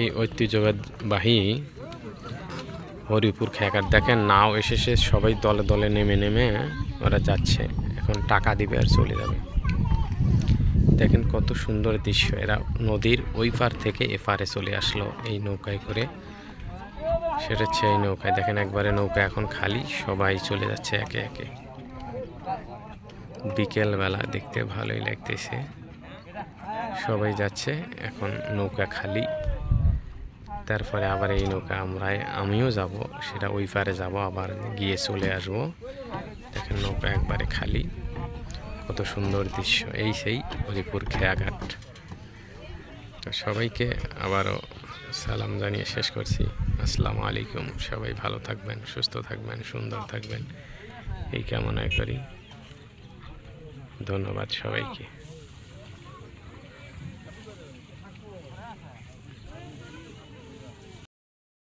যাচ্ছি ঐতিহ্যবাহী হরিপুর খেয়াঘাট। দেখেন নাও এসেছে, সবাই দলে দলে নেমে নেমে ওরা যাচ্ছে, এখন টাকা দিবে আর চলে যাবে। দেখেন কত সুন্দর দৃশ্য, এরা নদীর ওই পার থেকে এপারে চলে আসলো এই নৌকায় করে। সেটা হচ্ছে এই নৌকায়, দেখেন একবারে নৌকা এখন খালি, সবাই চলে যাচ্ছে একে একে। বিকেল বেলা দেখতে ভালোই লাগতেছে, সবাই যাচ্ছে, এখন নৌকা খালি। তারপরে আবার এই নৌকা আমিও যাব, সেটা ওই পারে যাব, আবার গিয়ে চলে আসব। দেখেন নৌকা একবারে খালি, কত সুন্দর দৃশ্য। এই সেই হরিপুর খেয়াঘাট। তো সবাইকে আবারও সালাম জানিয়ে শেষ করছি। আসসালামু আলাইকুম। সবাই ভালো থাকবেন, সুস্থ থাকবেন, সুন্দর থাকবেন, এই কামনা করি। ধন্যবাদ সবাইকে।